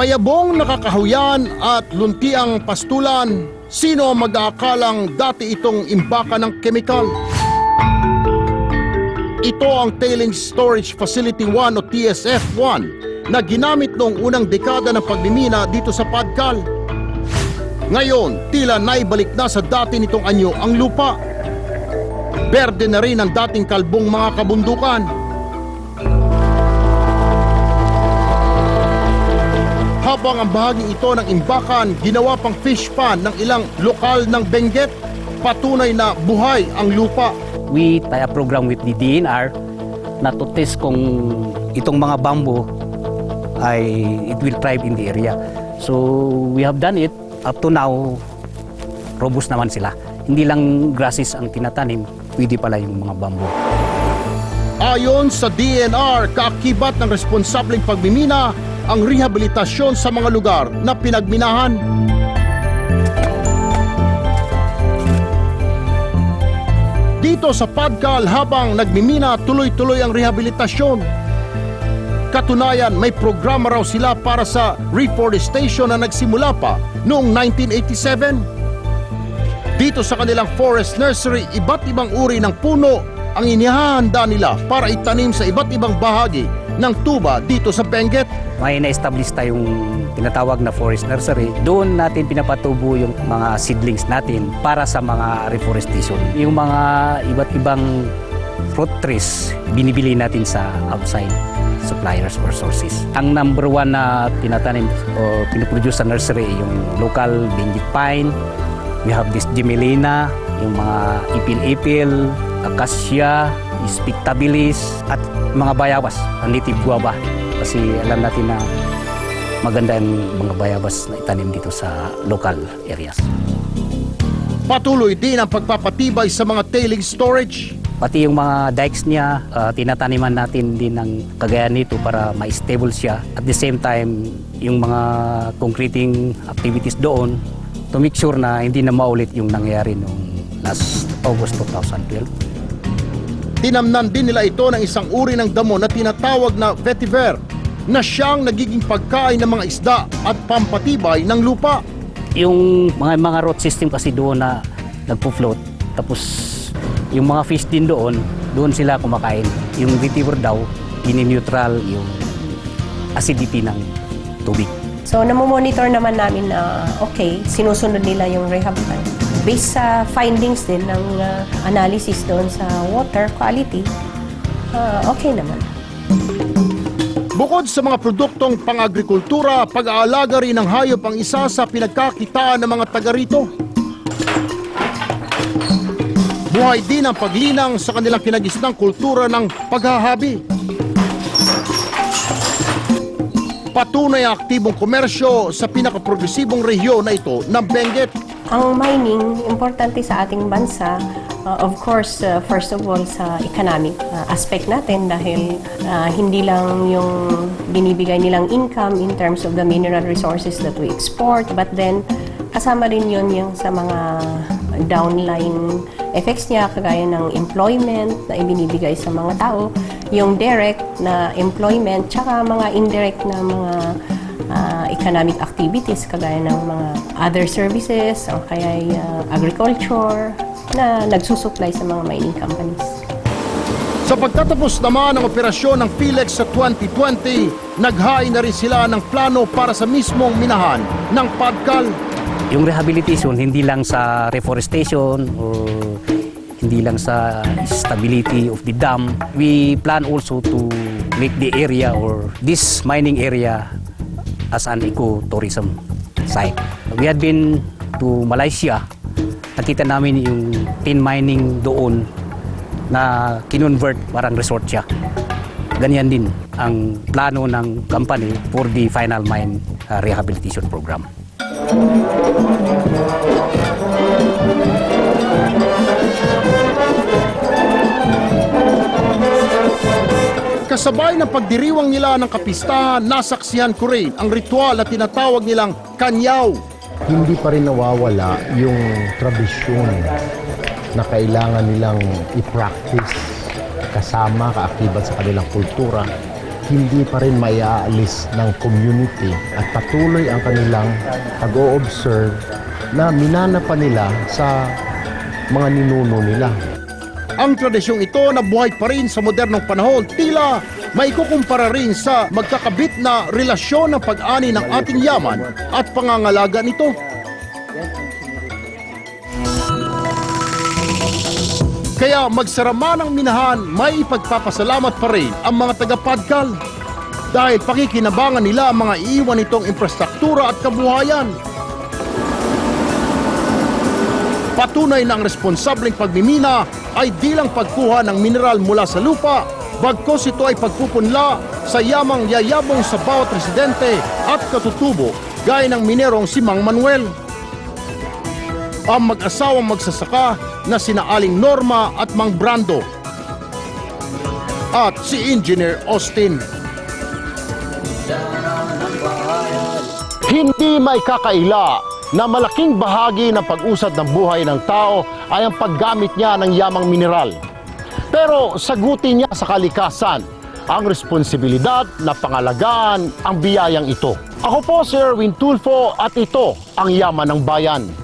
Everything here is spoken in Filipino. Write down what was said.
Mayabong nakakahuyan at luntiang pastulan, sino ang mag-aakalang dati itong imbaka ng kemikal? Ito ang Tailings Storage Facility 1 o TSF-1 na ginamit noong unang dekada ng pagmimina dito sa Padcal. Ngayon, tila naibalik na sa dati nitong anyo ang lupa. Berde na rin ang dating kalbong mga kabundukan. Habang ang bahaging ito ng imbakan ginawa pang fish pond ng ilang lokal ng Benguet, patunay na buhay ang lupa. We tie a program with the DNR na to test kung itong mga bamboo it will thrive in the area. So we have done it. Up to now, robust naman sila. Hindi lang grasses ang tinatanim, pwede pala yung mga bamboo. Ayon sa DNR, kaakibat ng responsableng pagmimina ang rehabilitasyon sa mga lugar na pinagminahan. Dito sa Padcal, habang nagmimina, tuloy-tuloy ang rehabilitasyon. Katunayan, may programa raw sila para sa reforestation na nagsimula pa noong 1987. Dito sa kanilang forest nursery, iba't ibang uri ng puno ang inihahanda nila para itanim sa iba't ibang bahagi ng tuba dito sa Benguet. May na-establish tayong tinatawag na forest nursery. Doon natin pinapatubo yung mga seedlings natin para sa mga reforestation. Yung mga iba't ibang fruit trees, binibili natin sa outside suppliers or sources. Ang number one na tinatanim o pinoproduce sa nursery yung local Benguet pine. We have this Gemelina, yung mga ipil-ipil, acacia, spectabilis, at mga bayabas, ang native guava. Kasi alam natin na maganda yung mga bayabas na itanim dito sa local areas. Patuloy din ang pagpapatibay sa mga tailings storage. Pati yung mga dikes niya, tinataniman natin din ng kagaya nito para ma-stable siya. At the same time, yung mga concreting activities doon to make sure na hindi na maulit yung nangyari noong last August 2012. Tinamnan din nila ito ng isang uri ng damo na tinatawag na vetiver, na siyang nagiging pagkain ng mga isda at pampatibay ng lupa. Yung mga root system kasi doon na nagpo-float, tapos yung mga fish din doon sila kumakain. Yung vetiver daw, ini-neutral yung acidity ng tubig. So namomonitor naman namin na sinusunod nila yung rehab plan. Based sa findings din ng analysis doon sa water quality, okay naman. Bukod sa mga produktong pang-agrikultura, pag-aalaga rin ng hayop ang isa sa pinagkakitaan ng mga taga rito. Buhay din ang paglinang sa kanilang kinagisnang kultura ng paghahabi. Patunay ang aktibong komersyo sa pinakaprogresibong rehiyon na ito ng Benguet. Ang mining, importante sa ating bansa, of course, first of all, sa economic aspect natin dahil hindi lang yung binibigay nilang income in terms of the mineral resources that we export, but then kasama rin yun yung sa mga downline effects niya, kagaya ng employment na ibinibigay sa mga tao, yung direct na employment, tsaka mga indirect na mga economic activities, kagaya ng mga other services, o kaya agriculture, na nagsusupply sa mga mining companies. Sa pagtatapos naman ng operasyon ng PHILEX sa 2020, naghain na rin sila ng plano para sa mismong minahan ng Padcal. Yung rehabilitation, hindi lang sa reforestation o hindi lang sa stability of the dam. We plan also to make the area or this mining area as an ecotourism site. We had been to Malaysia. Nakita namin yung tin mining doon na kinonvert, parang resort siya. Ganyan din ang plano ng company for the final mine rehabilitation program. Kasabay ng pagdiriwang nila ng kapistahan, nasaksihan ko rin ang ritual na tinatawag nilang kanyaw. Hindi pa rin nawawala yung tradisyon na kailangan nilang i-practice kasama, kaakibat sa kanilang kultura hindi pa rin maiaalis ng community at patuloy ang kanilang pag-o-observe na minana pa nila sa mga ninuno nila. Ang tradisyong ito na buhay pa rin sa modernong panahon, tila may kukumpara rin sa magkakabit na relasyon ng pag-ani ng ating yaman at pangangalaga nito. Kaya magsarama ng minahan, may ipagpapasalamat pa rin ang mga taga-Padcal dahil pakikinabangan nila ang mga iiwan nitong infrastruktura at kabuhayan. Patunay na ang responsableng pagmimina ay di lang pagkuha ng mineral mula sa lupa, bagkos ito ay pagpupunla sa yamang yayabong sa bawat residente at katutubo gaya ng minerong si Mang Manuel. Ang mag-asawang magsasaka na sina Aling Norma at Mang Brando at si Engineer Austin. Hindi may kakaila na malaking bahagi ng pag-usad ng buhay ng tao ay ang paggamit niya ng yamang mineral. Pero sagutin niya sa kalikasan ang responsibilidad na pangalagaan ang biyayang ito. Ako po si Erwin Tulfo at ito ang Yaman ng Bayan.